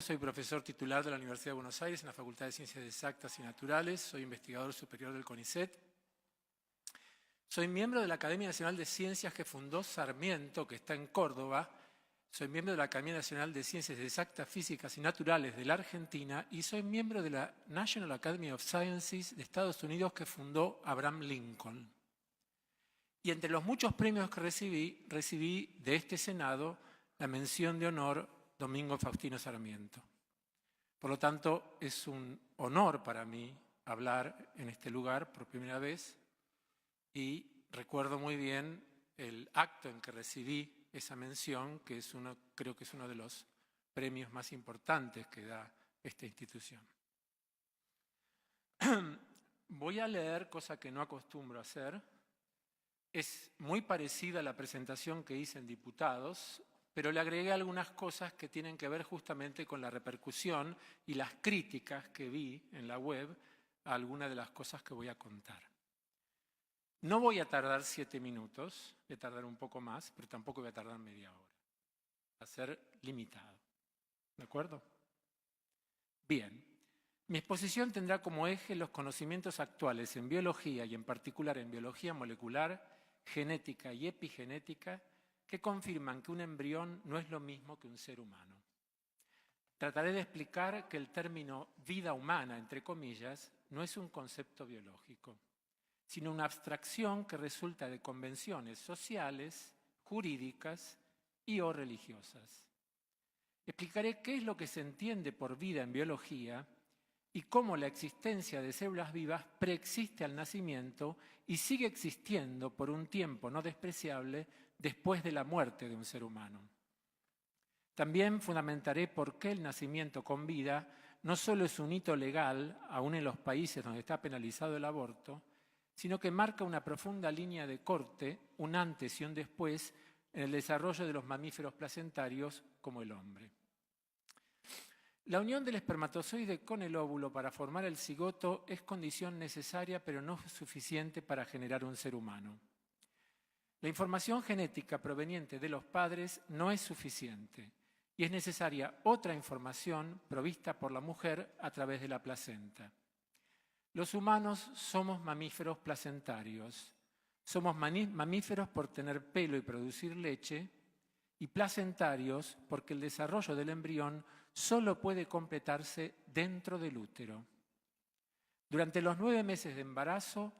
Soy profesor titular de la Universidad de Buenos Aires en la Facultad de Ciencias Exactas y Naturales. Soy investigador superior del CONICET. Soy miembro de la Academia Nacional de Ciencias que fundó Sarmiento, que está en Córdoba. Soy miembro de la Academia Nacional de Ciencias Exactas, Físicas y Naturales de la Argentina. Y soy miembro de la National Academy of Sciences de Estados Unidos que fundó Abraham Lincoln. Y entre los muchos premios que recibí de este Senado la mención de honor Domingo Faustino Sarmiento. Por lo tanto, es un honor para mí hablar en este lugar por primera vez y recuerdo muy bien el acto en que recibí esa mención, que es creo que es uno de los premios más importantes que da esta institución. Voy a leer, cosa que no acostumbro a hacer. Es muy parecida a la presentación que hice en Diputados, pero le agregué algunas cosas que tienen que ver justamente con la repercusión y las críticas que vi en la web a algunas de las cosas que voy a contar. No voy a tardar 7 minutos, voy a tardar un poco más, pero tampoco voy a tardar media hora. Va a ser limitado. ¿De acuerdo? Bien. Mi exposición tendrá como eje los conocimientos actuales en biología y en particular en biología molecular, genética y epigenética, que confirman que un embrión no es lo mismo que un ser humano. Trataré de explicar que el término vida humana, entre comillas, no es un concepto biológico, sino una abstracción que resulta de convenciones sociales, jurídicas y o religiosas. Explicaré qué es lo que se entiende por vida en biología y cómo la existencia de células vivas preexiste al nacimiento y sigue existiendo por un tiempo no despreciable después de la muerte de un ser humano. También fundamentaré por qué el nacimiento con vida no solo es un hito legal, aún en los países donde está penalizado el aborto, sino que marca una profunda línea de corte, un antes y un después, en el desarrollo de los mamíferos placentarios como el hombre. La unión del espermatozoide con el óvulo para formar el cigoto es condición necesaria pero no suficiente para generar un ser humano. La información genética proveniente de los padres no es suficiente y es necesaria otra información provista por la mujer a través de la placenta. Los humanos somos mamíferos placentarios. Somos mamíferos por tener pelo y producir leche y placentarios porque el desarrollo del embrión solo puede completarse dentro del útero. Durante los 9 meses de embarazo,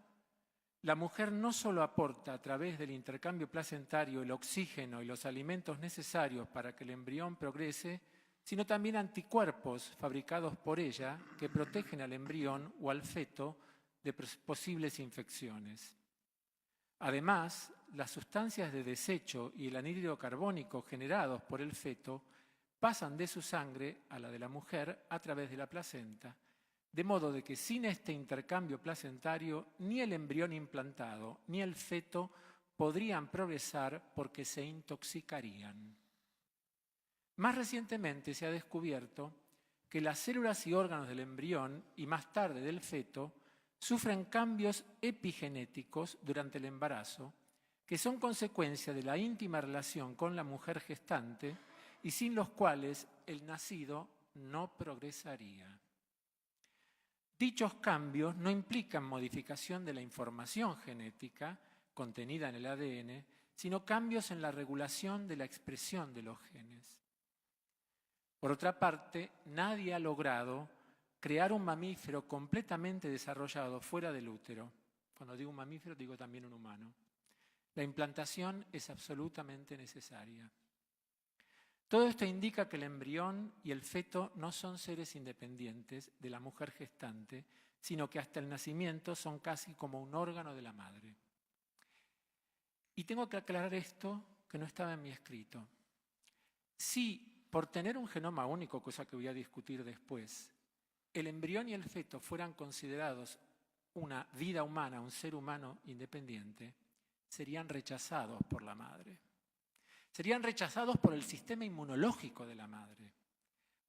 la mujer no solo aporta a través del intercambio placentario el oxígeno y los alimentos necesarios para que el embrión progrese, sino también anticuerpos fabricados por ella que protegen al embrión o al feto de posibles infecciones. Además, las sustancias de desecho y el anhídrido carbónico generados por el feto pasan de su sangre a la de la mujer a través de la placenta, de modo de que sin este intercambio placentario ni el embrión implantado ni el feto podrían progresar porque se intoxicarían. Más recientemente se ha descubierto que las células y órganos del embrión y más tarde del feto sufren cambios epigenéticos durante el embarazo que son consecuencia de la íntima relación con la mujer gestante y sin los cuales el nacido no progresaría. Dichos cambios no implican modificación de la información genética contenida en el ADN, sino cambios en la regulación de la expresión de los genes. Por otra parte, nadie ha logrado crear un mamífero completamente desarrollado fuera del útero. Cuando digo un mamífero, digo también un humano. La implantación es absolutamente necesaria. Todo esto indica que el embrión y el feto no son seres independientes de la mujer gestante, sino que hasta el nacimiento son casi como un órgano de la madre. Y tengo que aclarar esto que no estaba en mi escrito. Si por tener un genoma único, cosa que voy a discutir después, el embrión y el feto fueran considerados una vida humana, un ser humano independiente, serían rechazados por la madre. Serían rechazados por el sistema inmunológico de la madre.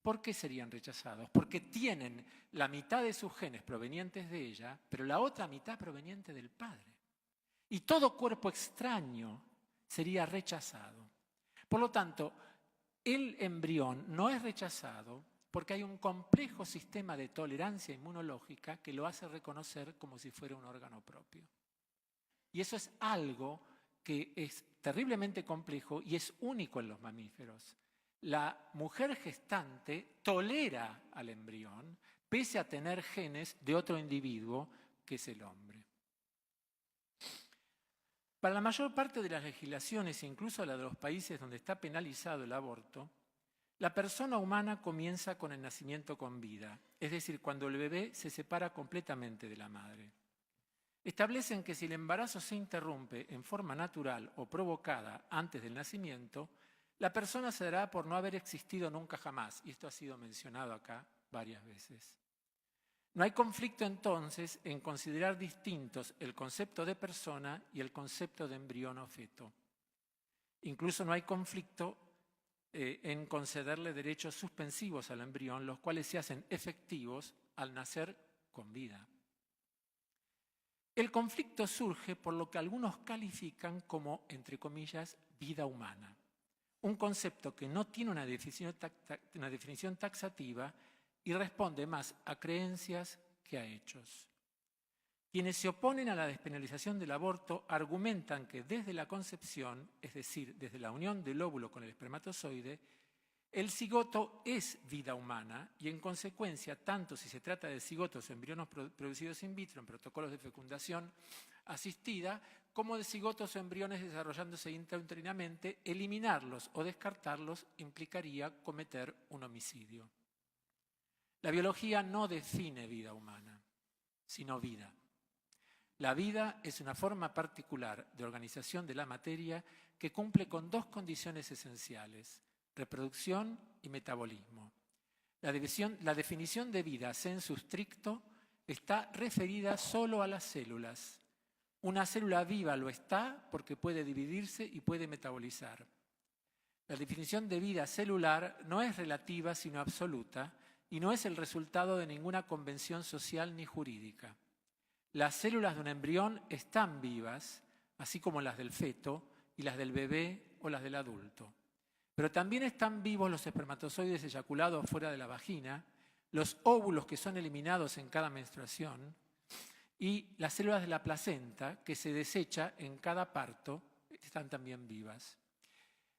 ¿Por qué serían rechazados? Porque tienen la mitad de sus genes provenientes de ella, pero la otra mitad proveniente del padre. Y todo cuerpo extraño sería rechazado. Por lo tanto, el embrión no es rechazado porque hay un complejo sistema de tolerancia inmunológica que lo hace reconocer como si fuera un órgano propio. Y eso es algo que es terriblemente complejo y es único en los mamíferos. La mujer gestante tolera al embrión pese a tener genes de otro individuo que es el hombre. Para la mayor parte de las legislaciones, incluso la de los países donde está penalizado el aborto, la persona humana comienza con el nacimiento con vida, es decir, cuando el bebé se separa completamente de la madre. Establecen que si el embarazo se interrumpe en forma natural o provocada antes del nacimiento, la persona se dará por no haber existido nunca jamás, y esto ha sido mencionado acá varias veces. No hay conflicto entonces en considerar distintos el concepto de persona y el concepto de embrión o feto. Incluso no hay conflicto en concederle derechos suspensivos al embrión, los cuales se hacen efectivos al nacer con vida. El conflicto surge por lo que algunos califican como, entre comillas, vida humana. Un concepto que no tiene una definición taxativa y responde más a creencias que a hechos. Quienes se oponen a la despenalización del aborto argumentan que desde la concepción, es decir, desde la unión del óvulo con el espermatozoide, el cigoto es vida humana y en consecuencia, tanto si se trata de cigotos o embriones producidos in vitro en protocolos de fecundación asistida, como de cigotos o embriones desarrollándose intrauterinamente, eliminarlos o descartarlos implicaría cometer un homicidio. La biología no define vida humana, sino vida. La vida es una forma particular de organización de la materia que cumple con dos condiciones esenciales: reproducción y metabolismo. La definición de vida sensu stricto está referida solo a las células. Una célula viva lo está porque puede dividirse y puede metabolizar. La definición de vida celular no es relativa sino absoluta y no es el resultado de ninguna convención social ni jurídica. Las células de un embrión están vivas, así como las del feto y las del bebé o las del adulto. Pero también están vivos los espermatozoides eyaculados fuera de la vagina, los óvulos que son eliminados en cada menstruación y las células de la placenta que se desecha en cada parto están también vivas.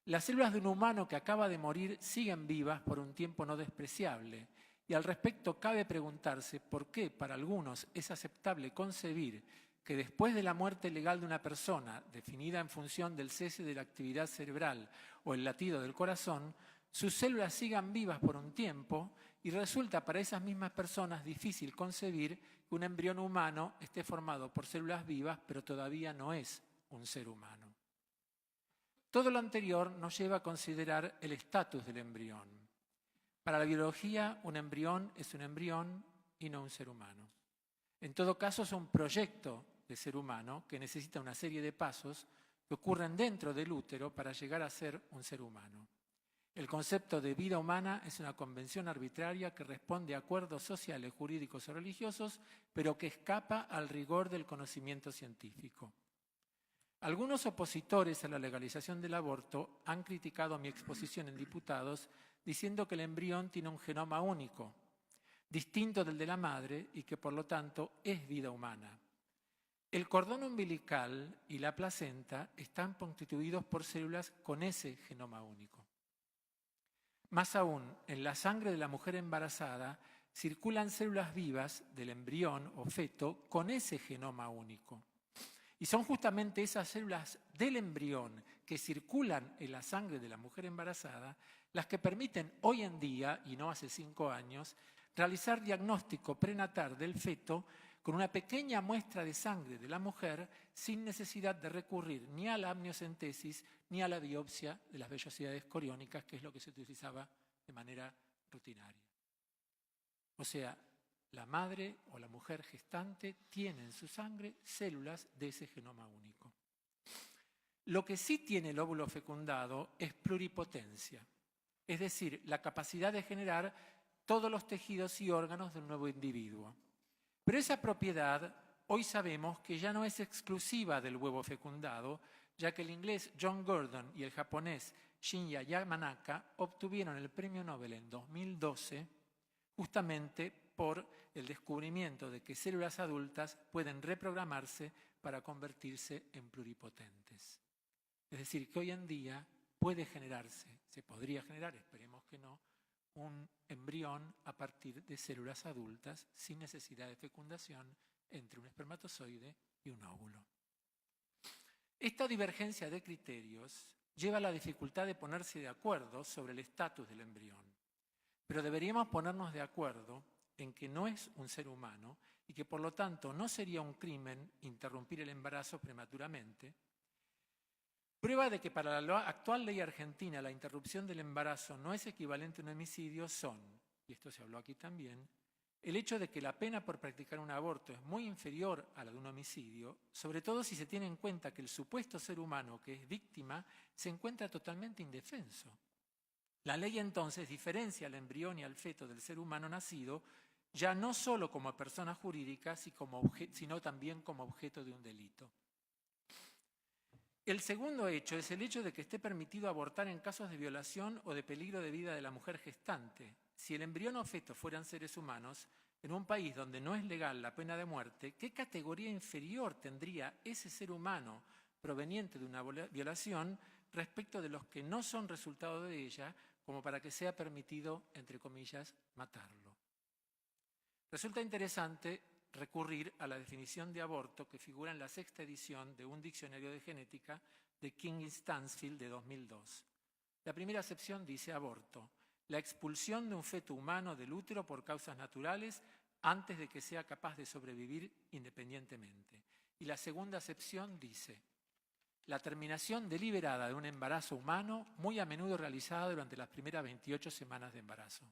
Las células de un humano que acaba de morir siguen vivas por un tiempo no despreciable y al respecto cabe preguntarse por qué para algunos es aceptable concebir que después de la muerte legal de una persona, definida en función del cese de la actividad cerebral o el latido del corazón, sus células sigan vivas por un tiempo y resulta para esas mismas personas difícil concebir que un embrión humano esté formado por células vivas, pero todavía no es un ser humano. Todo lo anterior nos lleva a considerar el estatus del embrión. Para la biología, un embrión es un embrión y no un ser humano. En todo caso, es un proyecto de ser humano que necesita una serie de pasos que ocurren dentro del útero para llegar a ser un ser humano. El concepto de vida humana es una convención arbitraria que responde a acuerdos sociales, jurídicos o religiosos, pero que escapa al rigor del conocimiento científico. Algunos opositores a la legalización del aborto han criticado mi exposición en diputados diciendo que el embrión tiene un genoma único, distinto del de la madre y que por lo tanto es vida humana. El cordón umbilical y la placenta están constituidos por células con ese genoma único. Más aún, en la sangre de la mujer embarazada circulan células vivas del embrión o feto con ese genoma único. Y son justamente esas células del embrión que circulan en la sangre de la mujer embarazada las que permiten hoy en día, y no hace 5 años, realizar diagnóstico prenatal del feto con una pequeña muestra de sangre de la mujer sin necesidad de recurrir ni a la amniocentesis ni a la biopsia de las vellosidades coriónicas, que es lo que se utilizaba de manera rutinaria. O sea, la madre o la mujer gestante tiene en su sangre células de ese genoma único. Lo que sí tiene el óvulo fecundado es pluripotencia, es decir, la capacidad de generar todos los tejidos y órganos del nuevo individuo. Pero esa propiedad hoy sabemos que ya no es exclusiva del huevo fecundado, ya que el inglés John Gurdon y el japonés Shinya Yamanaka obtuvieron el premio Nobel en 2012 justamente por el descubrimiento de que células adultas pueden reprogramarse para convertirse en pluripotentes. Es decir, que hoy en día puede generarse, se podría generar, esperemos que no, un embrión a partir de células adultas sin necesidad de fecundación entre un espermatozoide y un óvulo. Esta divergencia de criterios lleva a la dificultad de ponerse de acuerdo sobre el estatus del embrión, pero deberíamos ponernos de acuerdo en que no es un ser humano y que por lo tanto no sería un crimen interrumpir el embarazo prematuramente. Prueba de que para la actual ley argentina la interrupción del embarazo no es equivalente a un homicidio son, y esto se habló aquí también, el hecho de que la pena por practicar un aborto es muy inferior a la de un homicidio, sobre todo si se tiene en cuenta que el supuesto ser humano que es víctima se encuentra totalmente indefenso. La ley entonces diferencia al embrión y al feto del ser humano nacido ya no solo como persona jurídica, sino también como objeto de un delito. El segundo hecho es el hecho de que esté permitido abortar en casos de violación o de peligro de vida de la mujer gestante. Si el embrión o feto fueran seres humanos, en un país donde no es legal la pena de muerte, ¿qué categoría inferior tendría ese ser humano proveniente de una violación respecto de los que no son resultado de ella, como para que sea permitido, entre comillas, matarlo? Resulta interesante recurrir a la definición de aborto que figura en la 6ª edición de un diccionario de genética de King y Stansfield de 2002. La primera acepción dice aborto: la expulsión de un feto humano del útero por causas naturales antes de que sea capaz de sobrevivir independientemente. Y la segunda acepción dice: la terminación deliberada de un embarazo humano, muy a menudo realizada durante las primeras 28 semanas de embarazo.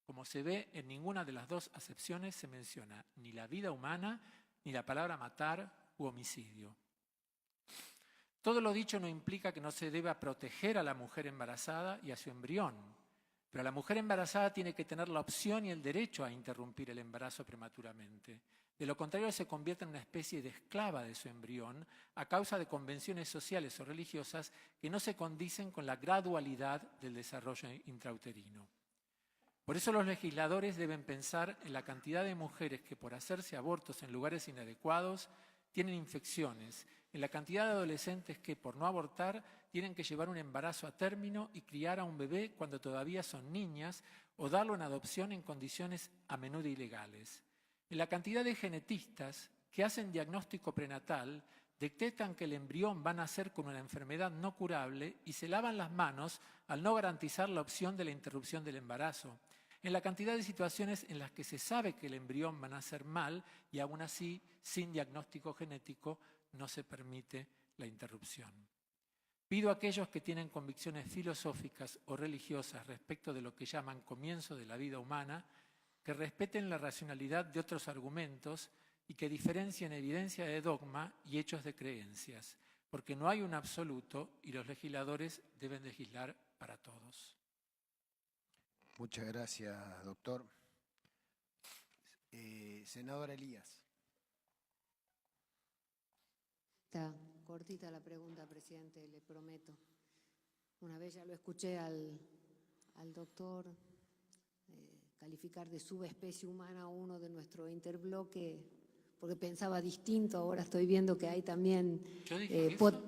Como se ve, en ninguna de las dos acepciones se menciona ni la vida humana, ni la palabra matar u homicidio. Todo lo dicho no implica que no se deba proteger a la mujer embarazada y a su embrión, pero la mujer embarazada tiene que tener la opción y el derecho a interrumpir el embarazo prematuramente. De lo contrario, se convierte en una especie de esclava de su embrión a causa de convenciones sociales o religiosas que no se condicen con la gradualidad del desarrollo intrauterino. Por eso los legisladores deben pensar en la cantidad de mujeres que por hacerse abortos en lugares inadecuados tienen infecciones, en la cantidad de adolescentes que por no abortar tienen que llevar un embarazo a término y criar a un bebé cuando todavía son niñas o darlo en adopción en condiciones a menudo ilegales. En la cantidad de genetistas que hacen diagnóstico prenatal, detectan que el embrión va a nacer con una enfermedad no curable y se lavan las manos al no garantizar la opción de la interrupción del embarazo. En la cantidad de situaciones en las que se sabe que el embrión va a nacer mal y aún así, sin diagnóstico genético, no se permite la interrupción. Pido a aquellos que tienen convicciones filosóficas o religiosas respecto de lo que llaman comienzo de la vida humana, que respeten la racionalidad de otros argumentos y que diferencien evidencia de dogma y hechos de creencias, porque no hay un absoluto y los legisladores deben legislar para todos. Muchas gracias, doctor. Senadora Elías. Está cortita la pregunta, presidente, le prometo. Una vez ya lo escuché al doctor calificar de subespecie humana a uno de nuestro interbloque, porque pensaba distinto. Ahora estoy viendo que hay también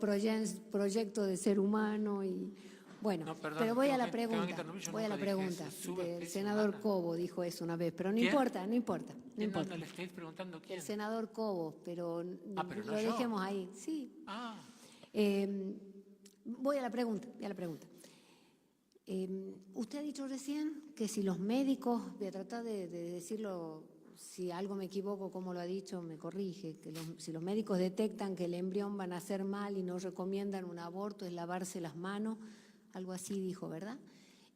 proyecto de ser humano y... Bueno, no, perdón, pero voy a la pregunta del senador Cobo, dijo eso una vez, pero no importa, no importa. No importa. ¿Le estáis preguntando quién? El senador Cobo, pero pero lo dejemos ahí. Sí. Voy a la pregunta. Usted ha dicho recién que si los médicos, voy a tratar de decirlo, si algo me equivoco, como lo ha dicho, me corrige, que si los médicos detectan que el embrión va a nacer mal y no recomiendan un aborto, es lavarse las manos. Algo así dijo, ¿verdad?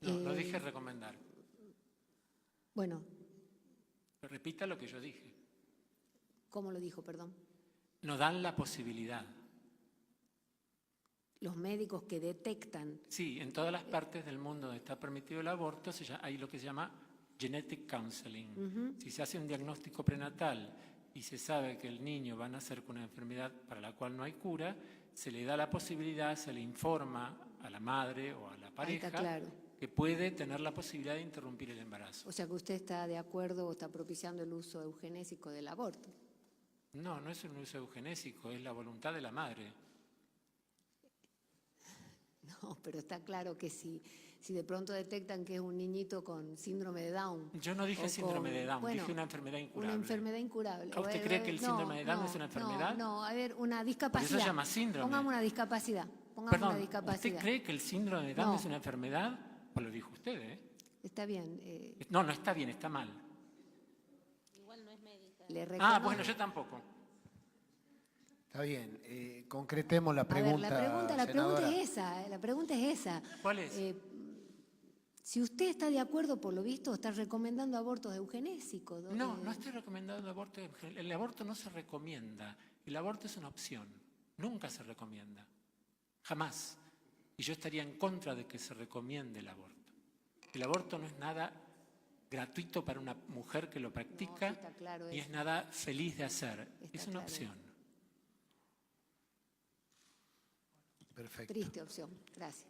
No, lo dije recomendar. Bueno. Pero repita lo que yo dije. ¿Cómo lo dijo, perdón? No dan la posibilidad. Los médicos que detectan... Sí, en todas las partes del mundo donde está permitido el aborto hay lo que se llama genetic counseling. Si se hace un diagnóstico prenatal y se sabe que el niño va a nacer con una enfermedad para la cual no hay cura, se le da la posibilidad, se le informa a la madre o a la pareja que puede tener la posibilidad de interrumpir el embarazo. O sea que usted está de acuerdo o está propiciando el uso eugenésico del aborto. No, no es un uso eugenésico, es la voluntad de la madre. No, pero está claro que si de pronto detectan que es un niñito con síndrome de Down. Yo no dije o síndrome con- de Down, bueno, dije una enfermedad incurable. Una enfermedad incurable. ¿Usted Bueno, cree que el síndrome de Down no, es una enfermedad? No, a ver, una discapacidad. se llama síndrome. Pongamos una discapacidad. Pongamos Perdón, una discapacidad. ¿usted cree que el síndrome de Down No. es una enfermedad? Pues lo dijo usted, ¿eh? Está bien. No, no está bien, está mal. Le Ah, reconozco- bueno, yo tampoco. Está bien, concretemos la A ver, pregunta, la pregunta senadora. es esa. La pregunta es esa. ¿Cuál es? Si usted está de acuerdo, por lo visto, está recomendando abortos eugenésicos. No, no estoy recomendando aborto. El aborto no se recomienda. El aborto es una opción. Nunca se recomienda. Jamás. Y yo estaría en contra de que se recomiende el aborto. El aborto no es nada gratuito para una mujer que lo practica, No, sí está claro ni eso. es nada feliz de hacer. Está Es una claro opción. eso. Perfecto. Triste opción. Gracias.